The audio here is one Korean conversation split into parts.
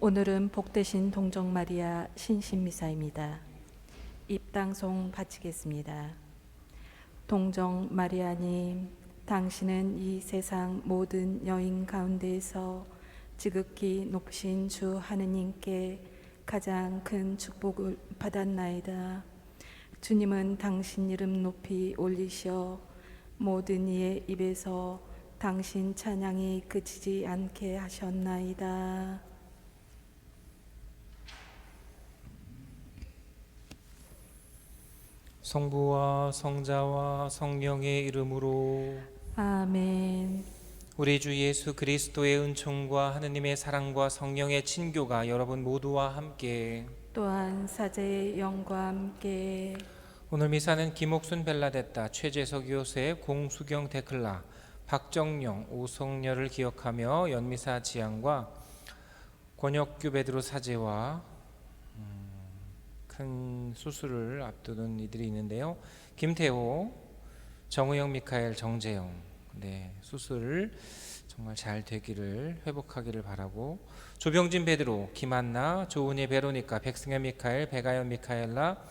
오늘은 복되신 동정 마리아 신신미사입니다. 입당송 바치겠습니다. 동정 마리아님, 당신은 이 세상 모든 여인 가운데에서 지극히 높으신 주 하느님께 가장 큰 축복을 받았나이다. 주님은 당신 이름 높이 올리셔 모든 이의 입에서 당신 찬양이 그치지 않게 하셨나이다. 성부와 성자와 성령의 이름으로. 아멘. 우리 주 예수 그리스도의 은총과 하느님의 사랑과 성령의 친교가 여러분 모두와 함께, 또한 사제의 영과 함께 오늘 미사는 김옥순 벨라데타, 최재석 요셉, 공수경 데클라, 박정영, 오성렬을 기억하며 연미사 지향과 권혁규 베드로 사제와 큰 수술을 앞두는 이들이 있는데요. 김태호, 정우영, 미카엘, 정재영, 수술 정말 잘 되기를, 회복하기를 바라고, 조병진 베드로, 김한나, 조은희 베로니카, 백승현 미카엘, 배가연 미카엘라,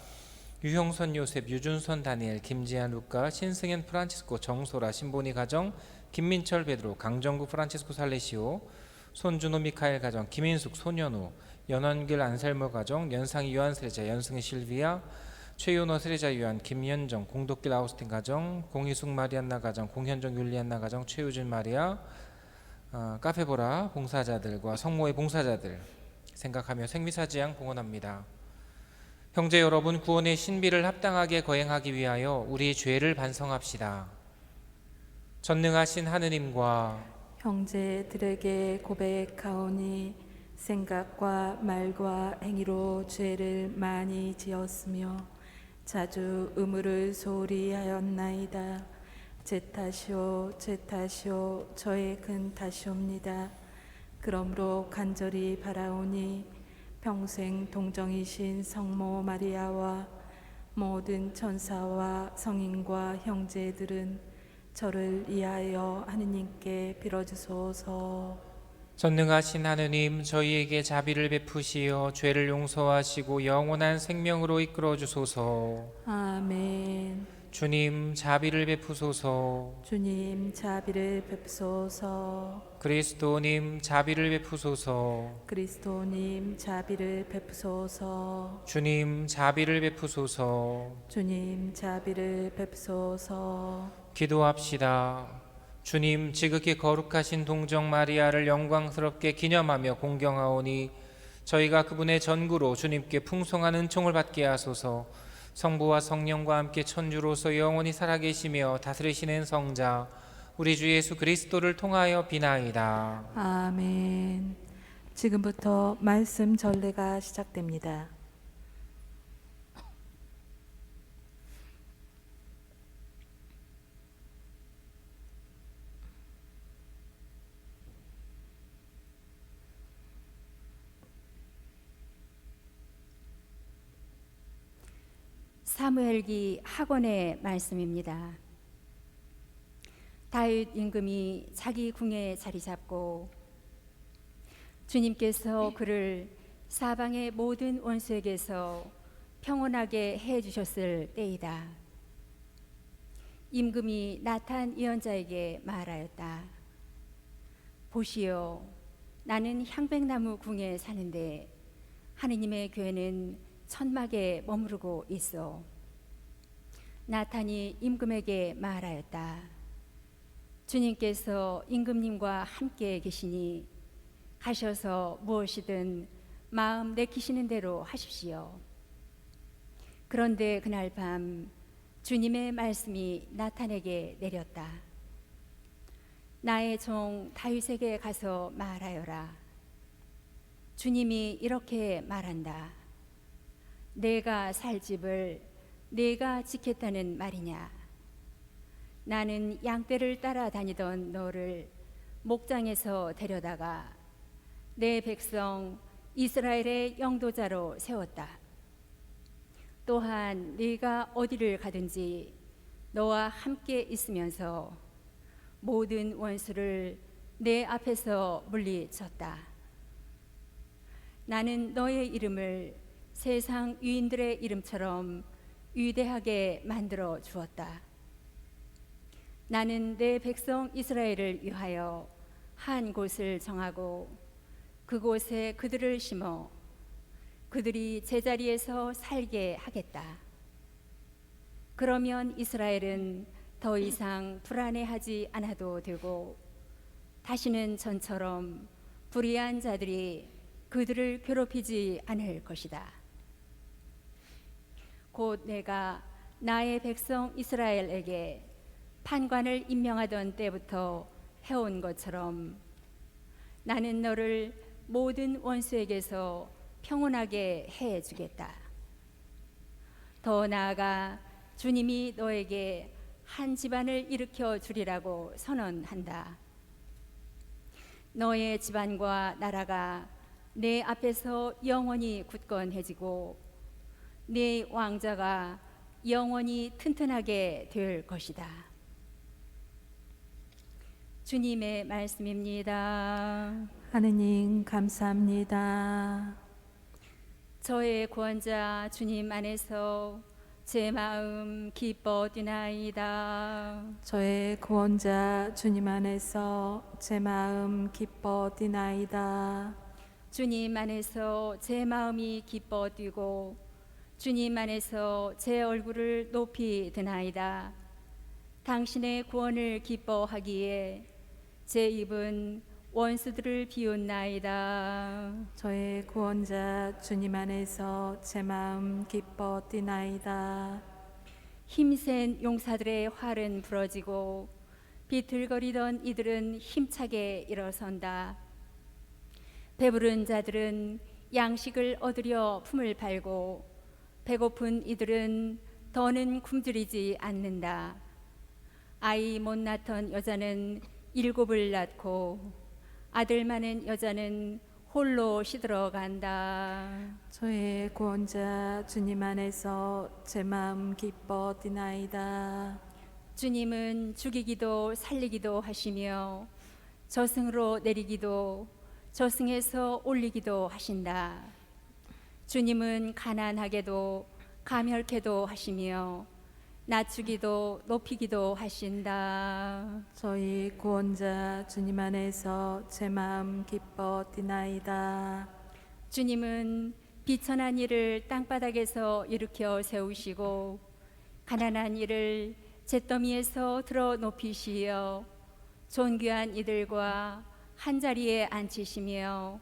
유형선 요셉, 유준선 다니엘, 김지한 루카, 신승현 프란치스코, 정소라, 신보니 가정, 김민철 베드로, 강정구 프란치스코 살레시오, 손준호 미카엘 가정, 김인숙 소년우, 연원길 안셀모 가정, 연상이 요한 세례자, 연승희 실비아, 최윤호 세례자 요한, 김현정, 공덕길 아우스틴 가정, 공희숙 마리안나 가정, 공현정 율리안나 가정, 최유진 마리아, 카페보라 봉사자들과 성모의 봉사자들 생각하며 생미사지향 봉헌합니다. 형제 여러분, 구원의 신비를 합당하게 거행하기 위하여 우리 죄를 반성합시다. 전능하신 하느님과 형제들에게 고백하오니 생각과 말과 행위로 죄를 많이 지었으며 자주 의무를 소홀히 하였나이다. 제 탓이오 제 탓이오 저의 큰 탓이옵니다. 그러므로 간절히 바라오니 평생 동정이신 성모 마리아와 모든 천사와 성인과 형제들은 저를 위하여 하느님께 빌어주소서. 전능하신 하느님, 저희에게 자비를 베푸시어 죄를 용서하시고 영원한 생명으로 이끌어 주소서. 아멘. 주님, 자비를 베푸소서. 주님 자비를 베푸소서. 그리스도님, 자비를 베푸소서. 그리스도님 자비를 베푸소서. 주님, 자비를 베푸소서. 주님 자비를 베푸소서. 기도합시다. 주님, 지극히 거룩하신 동정 마리아를 영광스럽게 기념하며 공경하오니 저희가 그분의 전구로 주님께 풍성한 은총을 받게 하소서. 성부와 성령과 함께 천주로서 영원히 살아계시며 다스리시는 성자 우리 주 예수 그리스도를 통하여 비나이다. 아멘. 지금부터 말씀 전례가 시작됩니다. 사무엘기 학원의 말씀입니다. 다윗 임금이 자기 궁에 자리 잡고 주님께서 그를 사방의 모든 원수에게서 평온하게 해주셨을 때이다. 임금이 나탄 예언자에게 말하였다. 보시오, 나는 향백나무 궁에 사는데 하느님의 교회는 천막에 머무르고 있어. 나탄이 임금에게 말하였다. 주님께서 임금님과 함께 계시니 가셔서 무엇이든 마음 내키시는 대로 하십시오. 그런데 그날 밤 주님의 말씀이 나탄에게 내렸다. 나의 종 다윗에게 가서 말하여라. 주님이 이렇게 말한다. 내가 살 집을 내가 지켰다는 말이냐? 나는 양떼를 따라다니던 너를 목장에서 데려다가 내 백성 이스라엘의 영도자로 세웠다. 또한 네가 어디를 가든지 너와 함께 있으면서 모든 원수를 내 앞에서 물리쳤다. 나는 너의 이름을 세상 유인들의 이름처럼 위대하게 만들어 주었다. 나는 내 백성 이스라엘을 위하여 한 곳을 정하고 그곳에 그들을 심어 그들이 제자리에서 살게 하겠다. 그러면 이스라엘은 더 이상 불안해하지 않아도 되고 다시는 전처럼 불의한 자들이 그들을 괴롭히지 않을 것이다. 곧 내가 나의 백성 이스라엘에게 판관을 임명하던 때부터 해온 것처럼 나는 너를 모든 원수에게서 평온하게 해주겠다. 더 나아가 주님이 너에게 한 집안을 일으켜 주리라고 선언한다. 너의 집안과 나라가 내 앞에서 영원히 굳건해지고 네 왕자가 영원히 튼튼하게 될 것이다. 주님의 말씀입니다. 하느님 감사합니다. 저의 구원자 주님 안에서 제 마음 기뻐 뛰나이다. 저의 구원자 주님 안에서 제 마음 기뻐 뛰나이다. 주님 안에서 제 마음이 기뻐 뛰고 주님 안에서 제 얼굴을 높이 드나이다. 당신의 구원을 기뻐하기에 제 입은 원수들을 비웃나이다. 저의 구원자 주님 안에서 제 마음 기뻐 뛰나이다. 힘센 용사들의 활은 부러지고 비틀거리던 이들은 힘차게 일어선다. 배부른 자들은 양식을 얻으려 품을 팔고 배고픈 이들은 더는 굶주리지 않는다. 아이 못 낳던 여자는 7을 낳고 아들 많은 여자는 홀로 시들어간다. 저의 구원자 주님 안에서 제 마음 기뻐 뛰나이다. 주님은 죽이기도 살리기도 하시며 저승으로 내리기도 저승에서 올리기도 하신다. 주님은 가난하게도 가멸케도 하시며 낮추기도 높이기도 하신다. 저희 구원자 주님 안에서 제 마음 기뻐 뛰나이다. 주님은 비천한 이를 땅바닥에서 일으켜 세우시고 가난한 이를 잿더미에서 들어 높이시어 존귀한 이들과 한자리에 앉히시며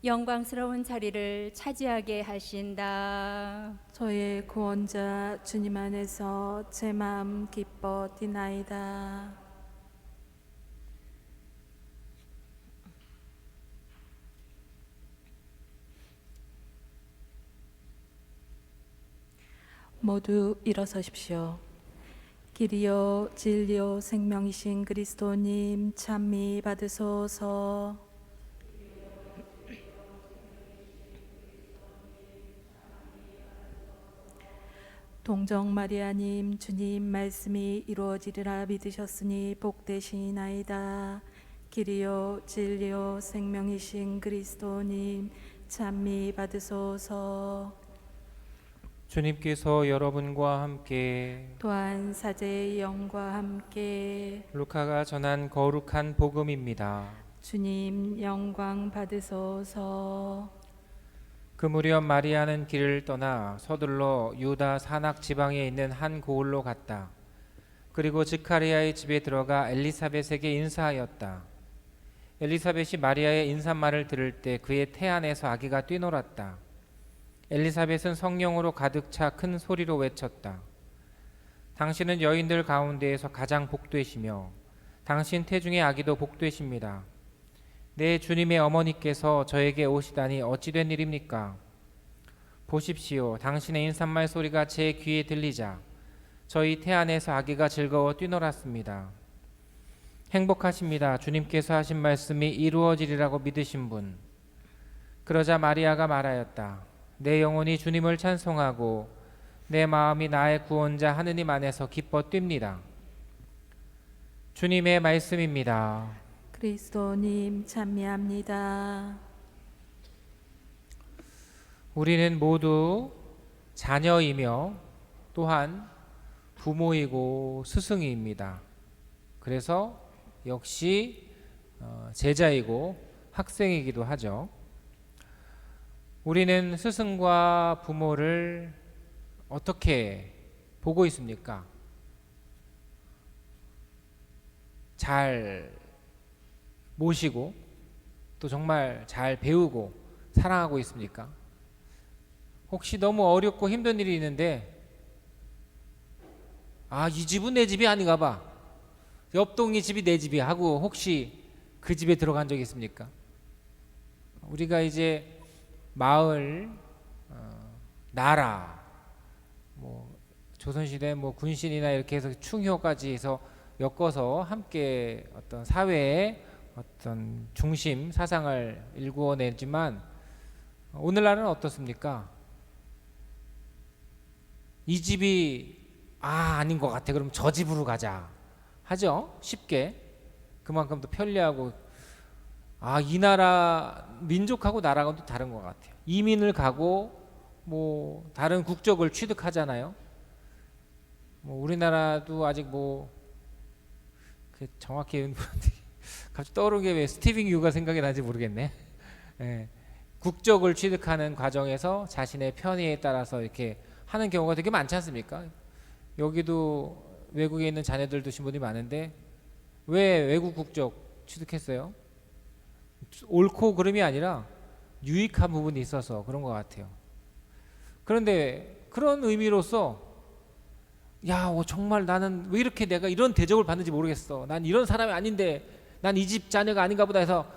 영광스러운 자리를 차지하게 하신다. 저의 구원자 주님 안에서 제 마음 기뻐 뛰나이다. 모두 일어서십시오. 길이요 진리요 생명이신 그리스도님 찬미 받으소서. 동정 마리아님 주님 말씀이 이루어지리라 믿으셨으니 복되시나이다. 길이요 진리요 생명이신 그리스도님 찬미 받으소서. 주님께서 여러분과 함께 또한 사제의 영과 함께 루카가 전한 거룩한 복음입니다. 주님 영광 받으소서. 그 무렵 마리아는 길을 떠나 서둘러 유다 산악 지방에 있는 한 고을로 갔다. 그리고 지카리아의 집에 들어가 엘리사벳에게 인사하였다. 엘리사벳이 마리아의 인사말을 들을 때 그의 태 안에서 아기가 뛰놀았다. 엘리사벳은 성령으로 가득 차 큰 소리로 외쳤다. 당신은 여인들 가운데에서 가장 복되시며 당신 태중의 아기도 복되십니다. 내 주님의 어머니께서 저에게 오시다니 어찌 된 일입니까? 보십시오. 당신의 인사말 소리가 제 귀에 들리자 저희 태 안에서 아기가 즐거워 뛰놀았습니다. 행복하십니다. 주님께서 하신 말씀이 이루어지리라고 믿으신 분. 그러자 마리아가 말하였다. 내 영혼이 주님을 찬송하고 내 마음이 나의 구원자 하느님 안에서 기뻐 뜁니다. 주님의 말씀입니다. 그리스도님 찬미합니다. 우리는 모두 자녀이며 또한 부모이고 스승입니다. 그래서 역시 제자이고 학생이기도 하죠. 우리는 스승과 부모를 어떻게 보고 있습니까? 잘 모시고 또 정말 잘 배우고 사랑하고 있습니까? 혹시 너무 어렵고 힘든 일이 있는데 이 집은 내 집이 아닌가 봐, 옆동이 집이 내 집이 하고 혹시 그 집에 들어간 적이 있습니까? 우리가 이제 마을, 나라, 뭐 조선시대 뭐 군신이나 이렇게 해서 충효까지 해서 엮어서 함께 어떤 사회의 어떤 중심 사상을 일구어내지만 오늘날은 어떻습니까? 이 집이 아닌 것 같아, 그럼 저 집으로 가자 하죠. 쉽게. 그만큼 더 편리하고, 이 나라 민족하고 나라가 또 다른 것 같아요. 이민을 가고 뭐 다른 국적을 취득하잖아요. 뭐 우리나라도 아직 뭐 정확히 갑자기 떠오르는 게 왜 스티븐 유가 생각이 나는지 모르겠네. 예. 국적을 취득하는 과정에서 자신의 편의에 따라서 이렇게 하는 경우가 되게 많지 않습니까? 여기도 외국에 있는 자녀들 두신 분이 많은데 왜 외국 국적 취득했어요? 옳고 그름이 아니라 유익한 부분이 있어서 그런 것 같아요. 그런데 그런 의미로서 정말 나는 왜 이렇게 내가 이런 대접을 받는지 모르겠어, 난 이런 사람이 아닌데, 난 이 집 자녀가 아닌가 보다 해서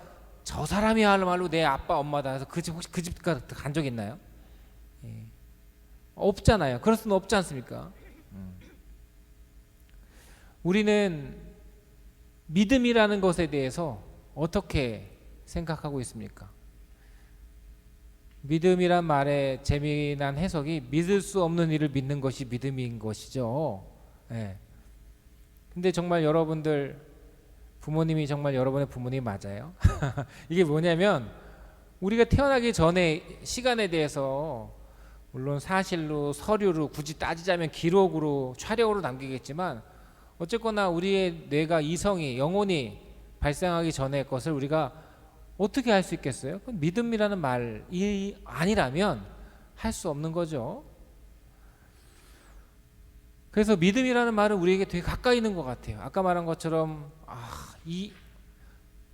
저 사람이야말로 내 아빠 엄마다 해서 혹시 그 집 간 적 있나요? 없잖아요. 그럴 수는 없지 않습니까? 우리는 믿음이라는 것에 대해서 어떻게 생각하고 있습니까? 믿음이란 말의 재미난 해석이 믿을 수 없는 일을 믿는 것이 믿음인 것이죠. 근데 정말 여러분들 부모님이 정말 여러분의 부모님 맞아요? 이게 뭐냐면 우리가 태어나기 전에 시간에 대해서 물론 사실로 서류로 굳이 따지자면 기록으로 촬영으로 남기겠지만 어쨌거나 우리의 뇌가 이성이 영혼이 발생하기 전의 것을 우리가 어떻게 할 수 있겠어요? 믿음이라는 말이 아니라면 할 수 없는 거죠. 그래서 믿음이라는 말은 우리에게 되게 가까이 있는 것 같아요. 아까 말한 것처럼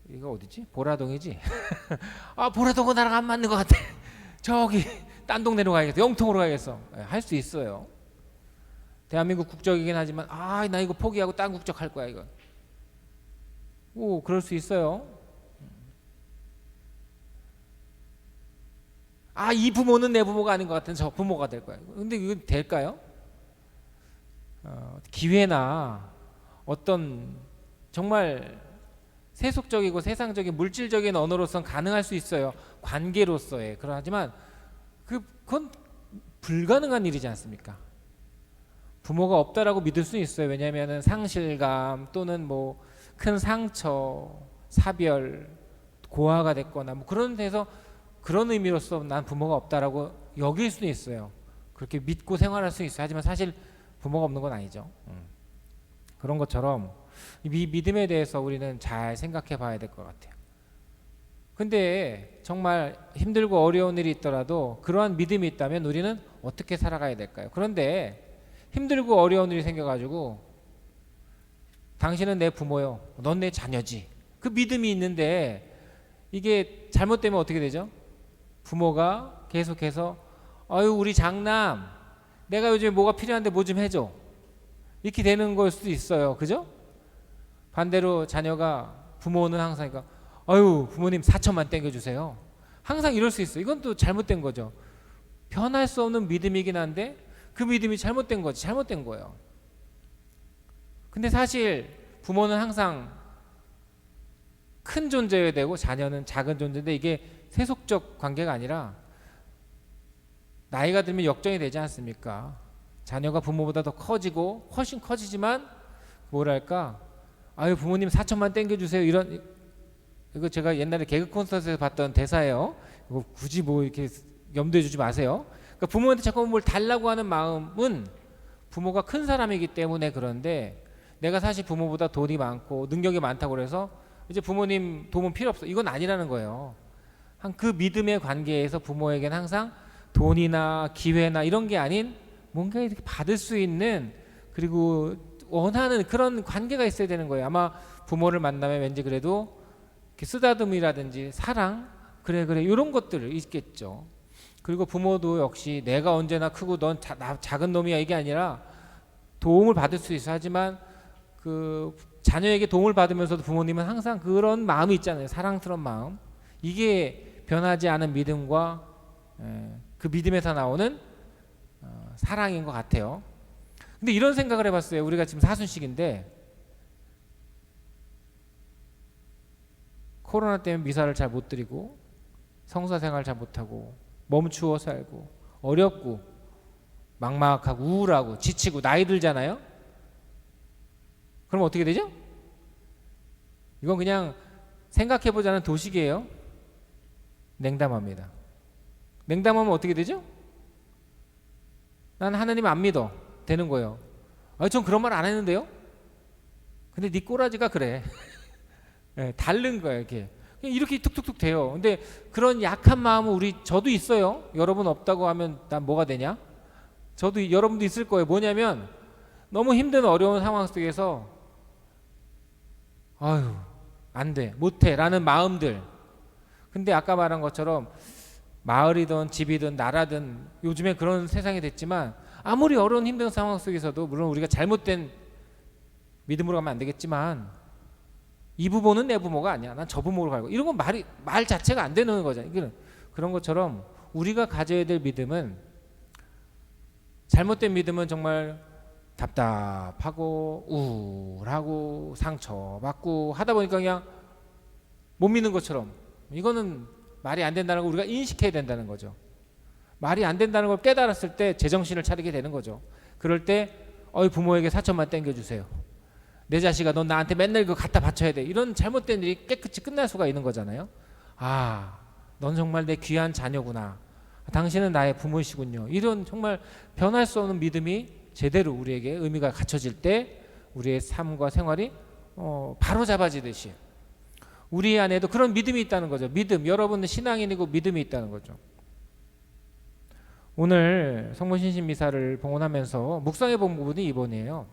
이거 어디지? 보라동이지? 보라동은 나랑 안 맞는 것 같아. 저기 딴 동네로 가야겠어, 영통으로 가야겠어. 할 수 있어요. 대한민국 국적이긴 하지만 나 이거 포기하고 딴 국적 할 거야 이거. 그럴 수 있어요. 이 부모는 내 부모가 아닌 것 같은 저 부모가 될 거야. 근데 이거 될까요? 기회나 어떤 정말 세속적이고 세상적인 물질적인 언어로서는 가능할 수 있어요. 관계로서의. 그러하지만 그건 불가능한 일이지 않습니까? 부모가 없다라고 믿을 수 있어요. 왜냐하면 상실감 또는 뭐 큰 상처, 사별, 고아가 됐거나 뭐 그런 데서 그런 의미로서 난 부모가 없다라고 여길 수는 있어요. 그렇게 믿고 생활할 수 있어요. 하지만 사실 부모가 없는 건 아니죠. 그런 것처럼 이 믿음에 대해서 우리는 잘 생각해 봐야 될 것 같아요. 근데 정말 힘들고 어려운 일이 있더라도 그러한 믿음이 있다면 우리는 어떻게 살아가야 될까요? 그런데 힘들고 어려운 일이 생겨가지고 당신은 내 부모요, 넌 내 자녀지, 그 믿음이 있는데 이게 잘못되면 어떻게 되죠? 부모가 계속해서 우리 장남 내가 요즘에 뭐가 필요한데 뭐 좀 해줘, 이렇게 되는 걸 수도 있어요. 그죠? 반대로 자녀가 부모는 항상 부모님 4천만 땡겨주세요, 항상 이럴 수 있어요. 이건 또 잘못된 거죠. 변할 수 없는 믿음이긴 한데 그 믿음이 잘못된 거지, 잘못된 거예요. 근데 사실 부모는 항상 큰 존재여야 되고 자녀는 작은 존재인데 이게 세속적 관계가 아니라 나이가 들면 역정이 되지 않습니까? 자녀가 부모보다 더 커지고 훨씬 커지지만 뭐랄까, 부모님 4천만 땡겨주세요, 이거 제가 옛날에 개그 콘서트에서 봤던 대사예요. 이거 굳이 뭐 이렇게 염두에 두지 마세요. 그러니까 부모한테 자꾸 뭘 달라고 하는 마음은 부모가 큰 사람이기 때문에 그런데 내가 사실 부모보다 돈이 많고 능력이 많다고 그래서 이제 부모님 도움은 필요 없어. 이건 아니라는 거예요. 한 그 믿음의 관계에서 부모에게는 항상 돈이나 기회나 이런 게 아닌 뭔가 이렇게 받을 수 있는 그리고 원하는 그런 관계가 있어야 되는 거예요. 아마 부모를 만나면 왠지 그래도 이렇게 쓰다듬이라든지 사랑 그래 이런 것들 있겠죠. 그리고 부모도 역시 내가 언제나 크고 넌 작은 놈이야 이게 아니라 도움을 받을 수 있어. 하지만 그 자녀에게 도움을 받으면서도 부모님은 항상 그런 마음이 있잖아요. 사랑스러운 마음. 이게 변하지 않은 믿음과 그 믿음에서 나오는 사랑인 것 같아요. 근데 이런 생각을 해봤어요. 우리가 지금 사순식인데 코로나 때문에 미사를 잘 못 드리고 성사 생활 잘 못하고 멈추어 살고 어렵고 막막하고 우울하고 지치고 나이 들잖아요. 그럼 어떻게 되죠? 이건 그냥 생각해보자는 도식이에요. 냉담합니다. 냉담하면 어떻게 되죠? 난 하나님 안 믿어 되는 거예요. 전 그런 말 안 했는데요. 근데 네 꼬라지가 그래. 네, 다른 거예요. 이렇게 툭툭툭 돼요. 근데 그런 약한 마음은 저도 있어요. 여러분 없다고 하면 난 뭐가 되냐? 저도 여러분도 있을 거예요. 뭐냐면 너무 힘든 어려운 상황 속에서 아유 안 돼, 못해 라는 마음들. 근데 아까 말한 것처럼 마을이든 집이든 나라든 요즘에 그런 세상이 됐지만 아무리 어려운 힘든 상황 속에서도 물론 우리가 잘못된 믿음으로 가면 안 되겠지만 이 부모는 내 부모가 아니야. 난 저 부모로 가고 이런 건 말 자체가 안 되는 거잖아요. 그런 것처럼 우리가 가져야 될 믿음은 잘못된 믿음은 정말 답답하고 우울하고 상처받고 하다 보니까 그냥 못 믿는 것처럼 이거는 말이 안 된다는 걸 우리가 인식해야 된다는 거죠. 말이 안 된다는 걸 깨달았을 때 제정신을 차리게 되는 거죠. 그럴 때 부모에게 4천만 땡겨주세요. 내 자식아 넌 나한테 맨날 이거 갖다 바쳐야 돼. 이런 잘못된 일이 깨끗이 끝날 수가 있는 거잖아요. 넌 정말 내 귀한 자녀구나. 당신은 나의 부모이시군요. 이런 정말 변할 수 없는 믿음이 제대로 우리에게 의미가 갖춰질 때 우리의 삶과 생활이 바로 잡아지듯이 우리 안에도 그런 믿음이 있다는 거죠. 믿음, 여러분은 신앙인이고 믿음이 있다는 거죠. 오늘 성모신신미사를 봉헌하면서 묵상해 본 부분이 이번이에요.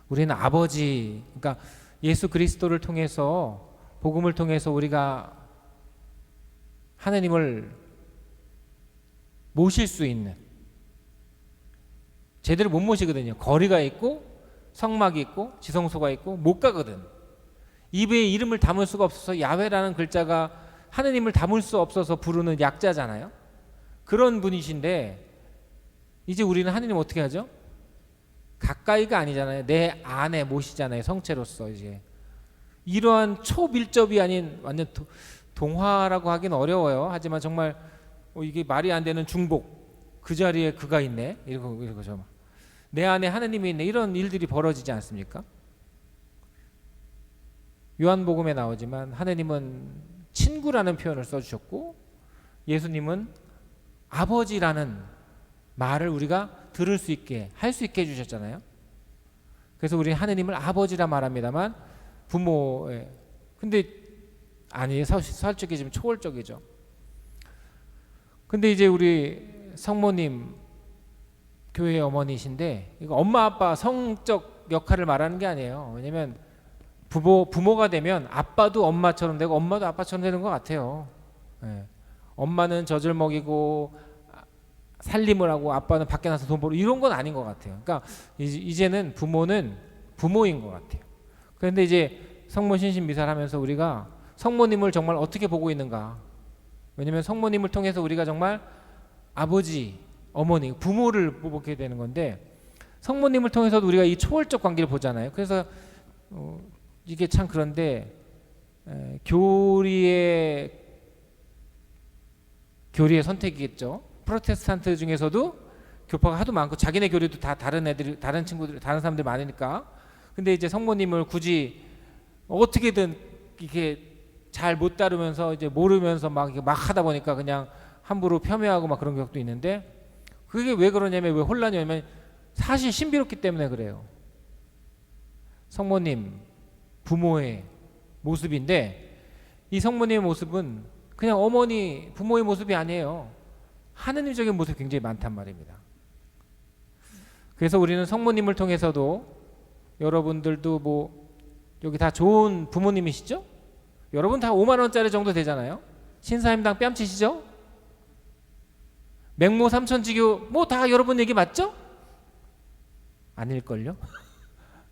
우리는 아버지, 그러니까 예수 그리스도를 통해서 복음을 통해서 우리가 하나님을 모실 수 있는, 제대로 못 모시거든요. 거리가 있고 성막이 있고 지성소가 있고 못 가거든. 입에 이름을 담을 수가 없어서 야훼라는 글자가 하느님을 담을 수 없어서 부르는 약자잖아요. 그런 분이신데 이제 우리는 하느님 어떻게 하죠? 가까이가 아니잖아요. 내 안에 모시잖아요. 성체로서 이제 이러한 초밀접이 아닌 완전 동화라고 하긴 어려워요. 하지만 정말 이게 말이 안 되는 중복, 그 자리에 그가 있네 이러고죠. 내 안에 하느님이 있네. 이런 일들이 벌어지지 않습니까? 요한복음에 나오지만 하느님은 친구라는 표현을 써주셨고 예수님은 아버지라는 말을 우리가 들을 수 있게 할 수 있게 해주셨잖아요. 그래서 우리 하느님을 아버지라 말합니다만 부모의 근데 아니 솔직히 좀 초월적이죠. 근데 이제 우리 성모님 교회 어머니신데 이거 엄마 아빠 성적 역할을 말하는 게 아니에요. 왜냐면 부모가 되면 아빠도 엄마처럼 되고 엄마도 아빠처럼 되는 것 같아요. 네. 엄마는 젖을 먹이고 살림을 하고 아빠는 밖에 나서 돈 벌고 이런 건 아닌 것 같아요. 그러니까 이제는 부모는 부모인 것 같아요. 그런데 이제 성모 신신 미사를 하면서 우리가 성모님을 정말 어떻게 보고 있는가? 왜냐면 성모님을 통해서 우리가 정말 아버지, 어머니, 부모를 보게 되는 건데 성모님을 통해서도 우리가 이 초월적 관계를 보잖아요. 그래서 이게 참 그런데 교리의 선택이겠죠. 프로테스탄트 중에서도 교파가 하도 많고 자기네 교리도 다 다른 친구들, 다른 사람들 많으니까. 근데 이제 성모님을 굳이 어떻게든 이렇게 잘 못 다루면서 이제 모르면서 막 하다 보니까 그냥 함부로 폄훼하고 막 그런 것도 있는데, 그게 왜 그러냐면, 왜 혼란이 오냐면 사실 신비롭기 때문에 그래요. 성모님 부모의 모습인데, 이 성모님의 모습은 그냥 어머니 부모의 모습이 아니에요. 하느님적인 모습이 굉장히 많단 말입니다. 그래서 우리는 성모님을 통해서도, 여러분들도 뭐 여기 다 좋은 부모님이시죠? 여러분 다 5만 원짜리 정도 되잖아요. 신사임당 뺨치시죠? 맹모 삼천지교 뭐 다 여러분 얘기 맞죠? 아닐걸요?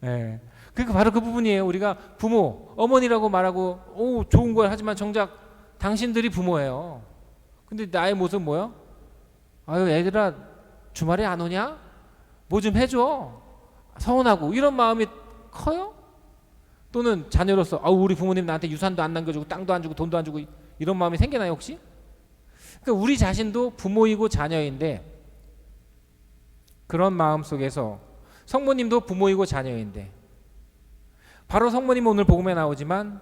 네. 그러니까 바로 그 부분이에요. 우리가 부모, 어머니라고 말하고 오 좋은 걸 하지만 정작 당신들이 부모예요. 근데 나의 모습은 뭐야? 아유 애들아 주말에 안 오냐? 뭐 좀 해줘. 서운하고 이런 마음이 커요? 또는 자녀로서 아우 우리 부모님 나한테 유산도 안 남겨주고 땅도 안 주고 돈도 안 주고 이런 마음이 생기나요 혹시? 그러니까 우리 자신도 부모이고 자녀인데, 그런 마음 속에서 성모님도 부모이고 자녀인데, 바로 성모님은 오늘 복음에 나오지만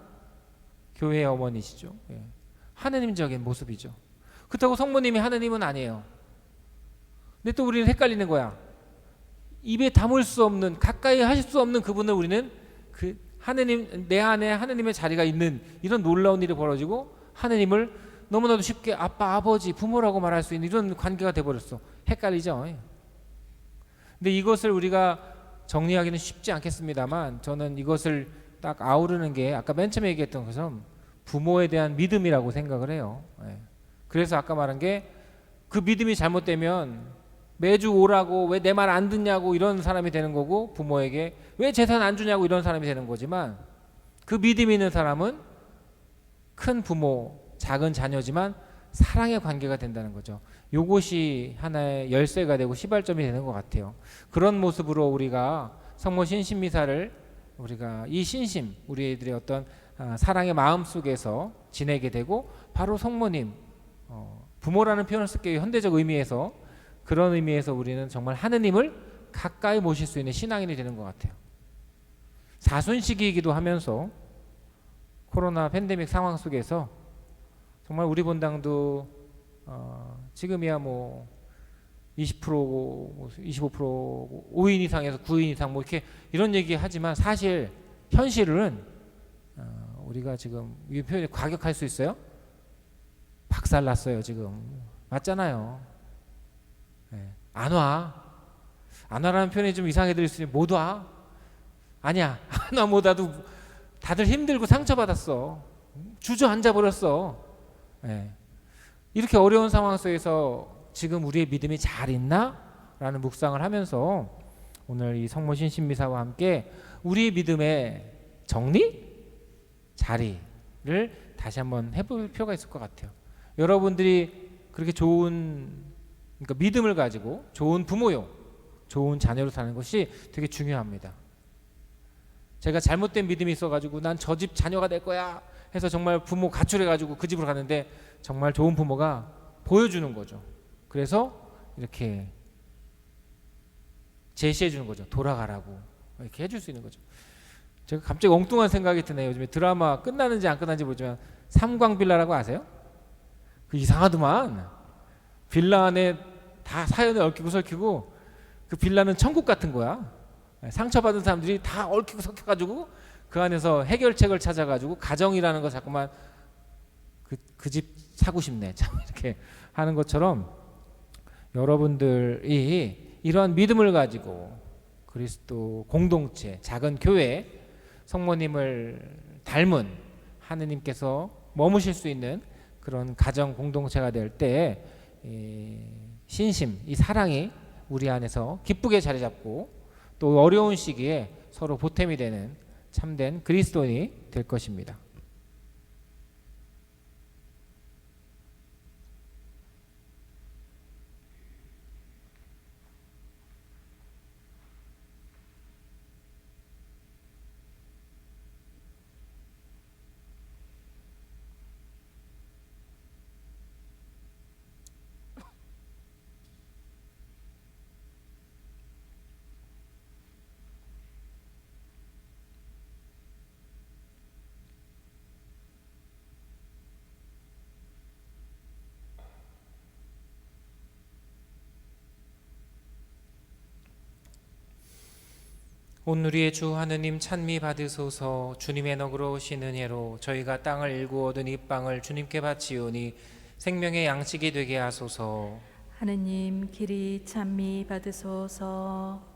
교회의 어머니시죠. 예. 하느님적인 모습이죠. 그렇다고 성모님이 하느님은 아니에요. 근데 또 우리는 헷갈리는 거야. 입에 담을 수 없는, 가까이 하실 수 없는 그분을 우리는 그 하느님, 내 안에 하느님의 자리가 있는 이런 놀라운 일이 벌어지고, 하느님을 너무나도 쉽게 아빠, 아버지, 부모라고 말할 수 있는 이런 관계가 돼버렸어. 헷갈리죠. 근데 이것을 우리가 정리하기는 쉽지 않겠습니다만, 저는 이것을 딱 아우르는 게 아까 맨 처음에 얘기했던 것처럼 부모에 대한 믿음이라고 생각을 해요. 그래서 아까 말한 게, 그 믿음이 잘못되면 매주 오라고 왜 내 말 안 듣냐고 이런 사람이 되는 거고, 부모에게 왜 재산 안 주냐고 이런 사람이 되는 거지만, 그 믿음이 있는 사람은 큰 부모, 작은 자녀지만 사랑의 관계가 된다는 거죠. 요것이 하나의 열쇠가 되고 시발점이 되는 것 같아요. 그런 모습으로 우리가 성모 신신미사를, 우리가 이 신심, 우리들의 어떤 사랑의 마음 속에서 지내게 되고, 바로 성모님, 부모라는 표현을 쓸게요. 현대적 의미에서, 그런 의미에서 우리는 정말 하느님을 가까이 모실 수 있는 신앙인이 되는 것 같아요. 사순시기이기도 하면서 코로나 팬데믹 상황 속에서 정말 우리 본당도 지금이야 뭐 20%, 25%, 5인 이상에서 9인 이상 뭐 이렇게 이런 얘기 하지만, 사실 현실은 우리가 지금 이 표현이 과격할 수 있어요? 박살났어요 지금. 맞잖아요. 안 와. 안 와라는 표현이 좀 이상해 들릴 수 있으니 못 와. 아니야. 안 와 못 와도 다들 힘들고 상처받았어. 주저앉아 버렸어. 이렇게 어려운 상황 속에서 지금 우리의 믿음이 잘 있나? 라는 묵상을 하면서 오늘 이 성모 신신미사와 함께 우리의 믿음의 정리? 자리를 다시 한번 해볼 필요가 있을 것 같아요. 여러분들이 그렇게 좋은, 그러니까 믿음을 가지고 좋은 부모요, 좋은 자녀로 사는 것이 되게 중요합니다. 제가 잘못된 믿음이 있어가지고 난 저 집 자녀가 될 거야 해서 정말 부모 가출해가지고 그 집으로 갔는데, 정말 좋은 부모가 보여주는 거죠. 그래서 이렇게 제시해 주는 거죠. 돌아가라고 이렇게 해줄 수 있는 거죠. 제가 갑자기 엉뚱한 생각이 드네요. 요즘에 드라마 끝나는지 안 끝나는지 모르지만 삼광빌라라고 아세요? 그 이상하더만. 빌라 안에 다 사연을 얽히고 설키고, 그 빌라는 천국 같은 거야. 상처받은 사람들이 다 얽히고 섞여가지고 그 안에서 해결책을 찾아가지고 가정이라는 거 자꾸만 그 집 사고 싶네 참 이렇게 하는 것처럼, 여러분들이 이러한 믿음을 가지고 그리스도 공동체, 작은 교회, 성모님을 닮은 하느님께서 머무실 수 있는 그런 가정 공동체가 될 때 신심, 이 사랑이 우리 안에서 기쁘게 자리 잡고, 또 어려운 시기에 서로 보탬이 되는 참된 그리스도인이 될 것입니다. 온누리의 주 하느님 찬미 받으소서. 주님의 너그러우신 은혜로 저희가 땅을 일구 얻은 이 빵을 주님께 바치오니 생명의 양식이 되게 하소서. 하느님 길이 찬미 받으소서.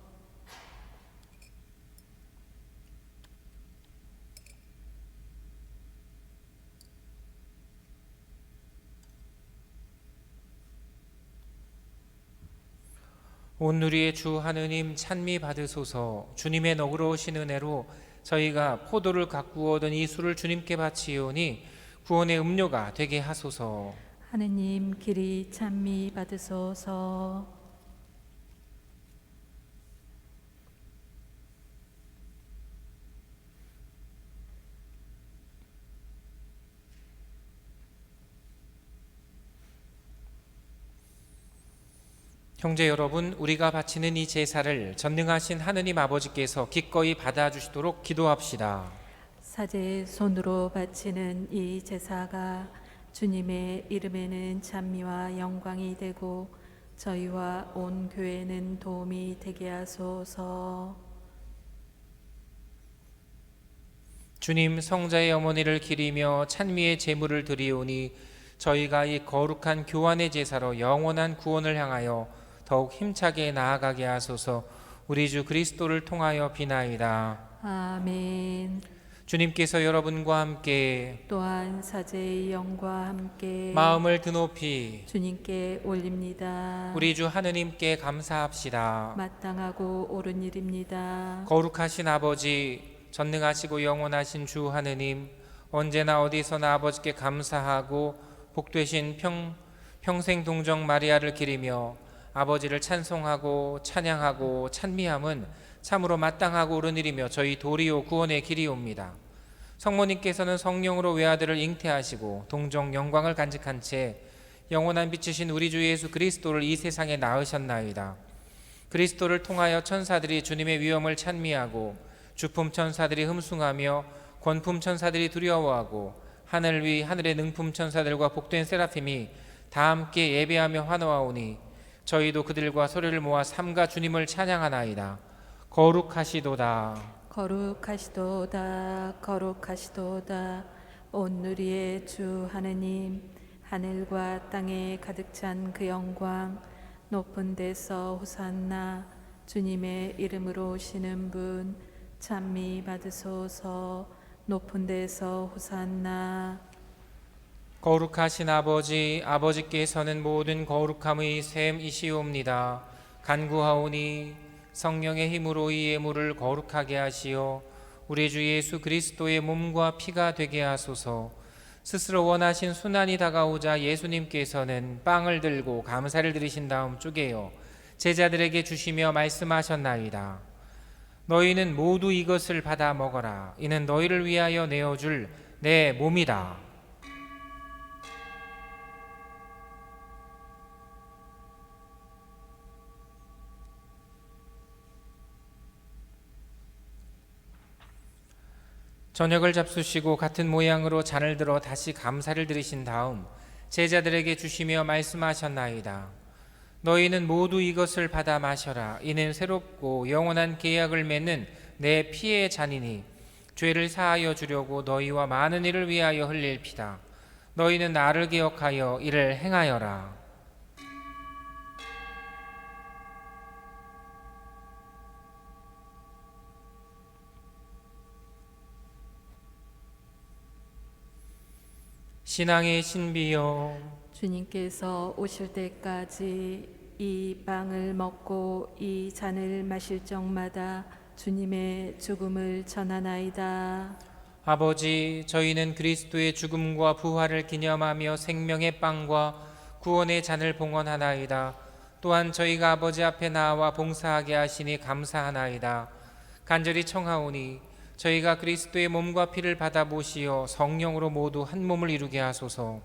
온누리의 주 하느님 찬미 받으소서. 주님의 너그러우신 은혜로 저희가 포도를 가꾸어 얻은 이 술을 주님께 바치오니 구원의 음료가 되게 하소서. 하느님 길이 찬미 받으소서. 형제 여러분, 우리가 바치는 이 제사를 전능하신 하느님 아버지께서 기꺼이 받아주시도록 기도합시다. 사제의 손으로 바치는 이 제사가 주님의 이름에는 찬미와 영광이 되고 저희와 온 교회는 도움이 되게 하소서. 주님, 성자의 어머니를 기리며 찬미의 제물을 드리오니 저희가 이 거룩한 교환의 제사로 영원한 구원을 향하여 더욱 힘차게 나아가게 하소서. 우리 주 그리스도를 통하여 비나이다. 아멘. 주님께서 여러분과 함께 또한 사제의 영과 함께 마음을 드높이 주님께 올립니다. 우리 주 하느님께 감사합시다. 마땅하고 옳은 일입니다. 거룩하신 아버지, 전능하시고 영원하신 주 하느님, 언제나 어디서나 아버지께 감사하고 복되신 평생 동정 마리아를 기리며 아버지를 찬송하고 찬양하고 찬미함은 참으로 마땅하고 옳은 일이며 저희 도리오 구원의 길이옵니다. 성모님께서는 성령으로 외아들을 잉태하시고 동정 영광을 간직한 채 영원한 빛이신 우리 주 예수 그리스도를 이 세상에 낳으셨나이다. 그리스도를 통하여 천사들이 주님의 위엄을 찬미하고 주품 천사들이 흠숭하며 권품 천사들이 두려워하고 하늘 위 하늘의 능품 천사들과 복된 세라핌이 다 함께 예배하며 환호하오니 저희도 그들과 소리를 모아 삼가 주님을 찬양하나이다. 거룩하시도다. 거룩하시도다. 거룩하시도다. 온누리의 주 하느님, 하늘과 땅에 가득 찬 그 영광, 높은 데서 호산나. 주님의 이름으로 오시는 분 찬미 받으소서. 높은 데서 호산나. 거룩하신 아버지, 아버지께서는 모든 거룩함의 샘이시옵니다. 간구하오니 성령의 힘으로 이 예물을 거룩하게 하시어 우리 주 예수 그리스도의 몸과 피가 되게 하소서. 스스로 원하신 순환이 다가오자 예수님께서는 빵을 들고 감사를 드리신 다음 쪼개어 제자들에게 주시며 말씀하셨나이다. 너희는 모두 이것을 받아 먹어라. 이는 너희를 위하여 내어줄 내 몸이다. 저녁을 잡수시고 같은 모양으로 잔을 들어 다시 감사를 드리신 다음 제자들에게 주시며 말씀하셨나이다. 너희는 모두 이것을 받아 마셔라. 이는 새롭고 영원한 계약을 맺는 내 피의 잔이니 죄를 사하여 주려고 너희와 많은 이를 위하여 흘릴 피다. 너희는 나를 기억하여 이를 행하여라. 신앙의 신비여, 주님께서 오실 때까지 이 빵을 먹고 이 잔을 마실 적마다 주님의 죽음을 전하나이다. 아버지, 저희는 그리스도의 죽음과 부활을 기념하며 생명의 빵과 구원의 잔을 봉헌하나이다. 또한 저희가 아버지 앞에 나와 봉사하게 하시니 감사하나이다. 간절히 청하오니 저희가 그리스도의 몸과 피를 받아 보시어 성령으로 모두 한 몸을 이루게 하소서.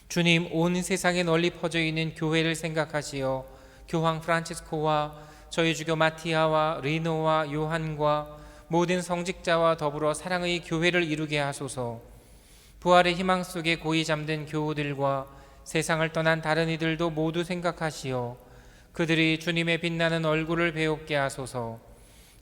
주님, 온 세상에 널리 퍼져 있는 교회를 생각하시어 교황 프란치스코와 저희 주교 마티아와 리노와 요한과 모든 성직자와 더불어 사랑의 교회를 이루게 하소서. 부활의 희망 속에 고이 잠든 교우들과 세상을 떠난 다른 이들도 모두 생각하시어 그들이 주님의 빛나는 얼굴을 배웁게 하소서.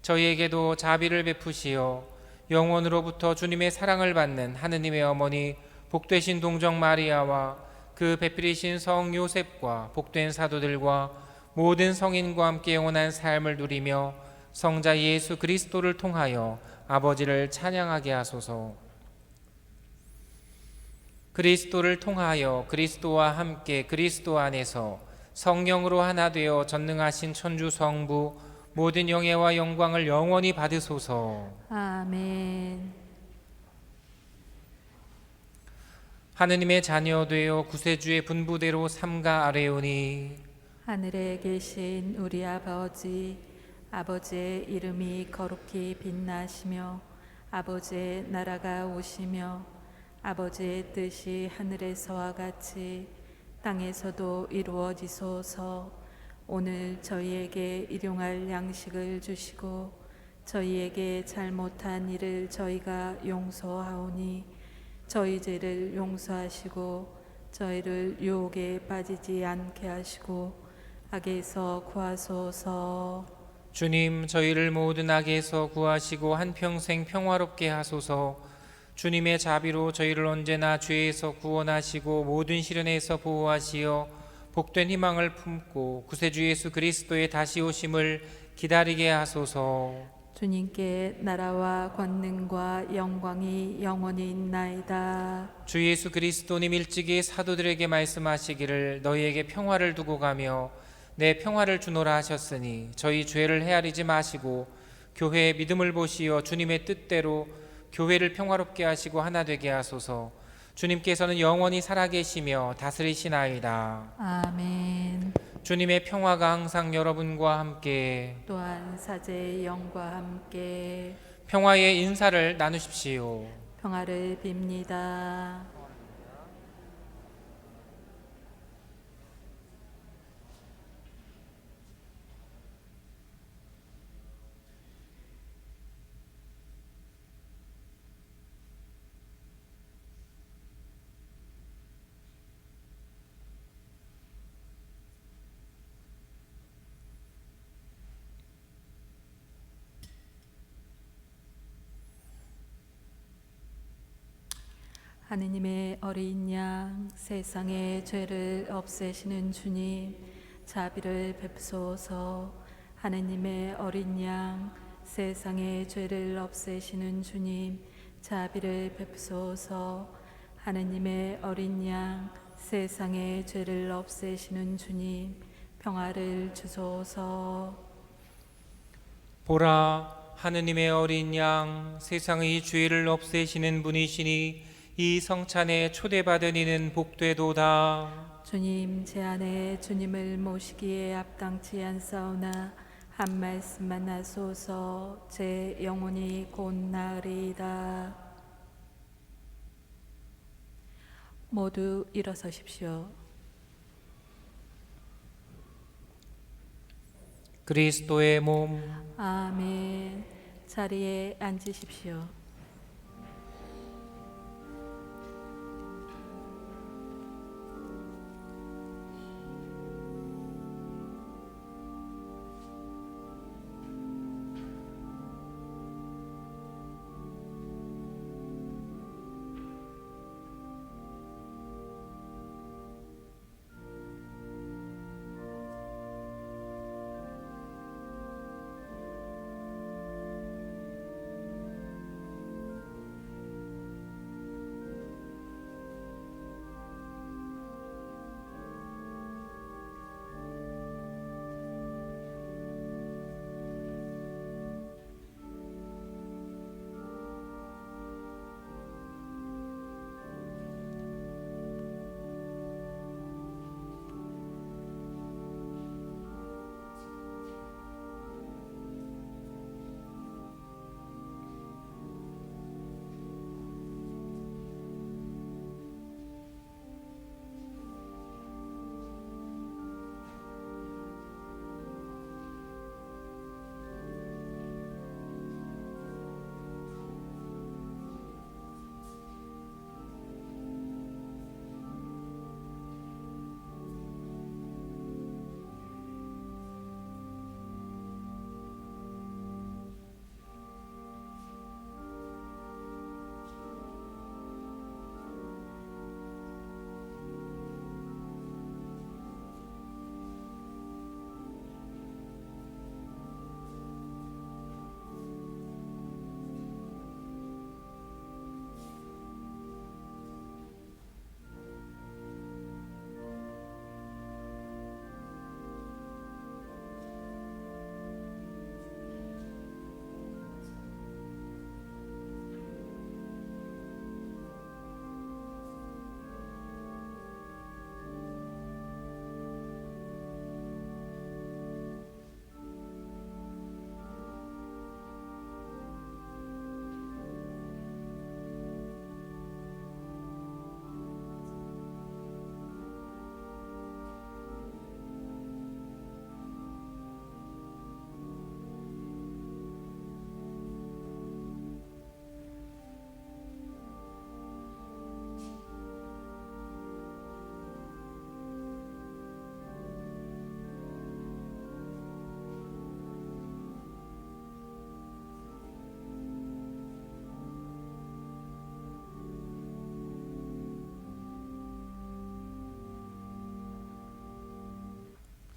저희에게도 자비를 베푸시어 영원으로부터 주님의 사랑을 받는 하느님의 어머니 복되신 동정 마리아와 그 배필이신 성 요셉과 복된 사도들과 모든 성인과 함께 영원한 삶을 누리며 성자 예수 그리스도를 통하여 아버지를 찬양하게 하소서. 그리스도를 통하여 그리스도와 함께 그리스도 안에서 성령으로 하나 되어 전능하신 천주 성부 모든 영예와 영광을 영원히 받으소서. 아멘. 하느님의 자녀 되어 구세주의 분부대로 삼가 아뢰오니 하늘에 계신 우리 아버지, 아버지의 이름이 거룩히 빛나시며 아버지의 나라가 오시며 아버지의 뜻이 하늘에서와 같이 땅에서도 이루어지소서. 오늘 저희에게 일용할 양식을 주시고 저희에게 잘못한 일을 저희가 용서하오니 저희 죄를 용서하시고 저희를 유혹에 빠지지 않게 하시고 악에서 구하소서. 주님, 저희를 모든 악에서 구하시고 한평생 평화롭게 하소서. 주님의 자비로 저희를 언제나 죄에서 구원하시고 모든 시련에서 보호하시어 복된 희망을 품고 구세주 예수 그리스도의 다시 오심을 기다리게 하소서. 주님께 나라와 권능과 영광이 영원히 있나이다. 주 예수 그리스도님 일찍이 사도들에게 말씀하시기를 너희에게 평화를 두고 가며 내 평화를 주노라 하셨으니 저희 죄를 헤아리지 마시고 교회의 믿음을 보시어 주님의 뜻대로 교회를 평화롭게 하시고 하나 되게 하소서. 주님께서는 영원히 살아계시며 다스리시나이다. 아멘. 주님의 평화가 항상 여러분과 함께 또한 사제의 영과 함께 평화의 인사를 나누십시오. 평화를 빕니다. 하느님의 어린 양, 세상의 죄를 없애시는 주님, 자비를 베푸소서. 하느님의 어린 양, 세상의 죄를 없애시는 주님, 자비를 베푸소서. 하느님의 어린 양, 세상의 죄를 없애시는 주님, 평화를 주소서. 보라, 하느님의 어린 양, 세상의 죄를 없애시는 분이시니 이 성찬에 초대받은 이는 복되도다. 주님, 제 안에 주님을 모시기에 합당치 않사오나 한 말씀만 하소서. 제 영혼이 곧 나으리이다. 모두 일어서십시오. 그리스도의 몸. 아멘. 자리에 앉으십시오.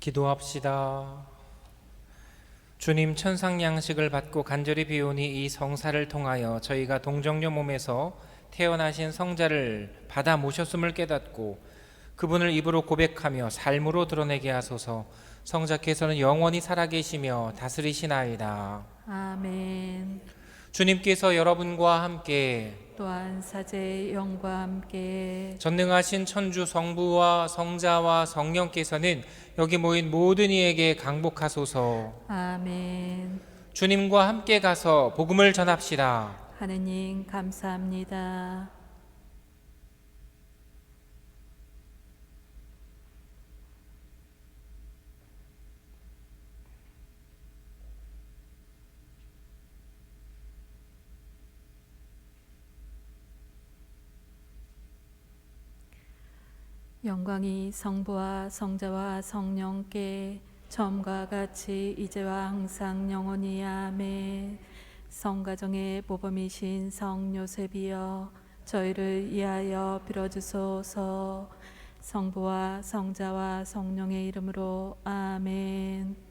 기도합시다. 주님, 천상 양식을 받고 간절히 비오니 이 성사를 통하여 저희가 동정녀 몸에서 태어나신 성자를 받아 모셨음을 깨닫고 그분을 입으로 고백하며 삶으로 드러내게 하소서. 성자께서는 영원히 살아계시며 다스리시나이다. 아멘. 주님께서 여러분과 함께 또한 사제의 영과 함께 전능하신 천주 성부와 성자와 성령께서는 여기 모인 모든 이에게 강복하소서. 아멘. 주님과 함께 가서 복음을 전합시다. 하느님 감사합니다. 영광이 성부와 성자와 성령께 처음과 같이 이제와 항상 영원히 아멘. 성가정의 모범이신 성 요셉이여 저희를 위하여 빌어주소서. 성부와 성자와 성령의 이름으로 아멘.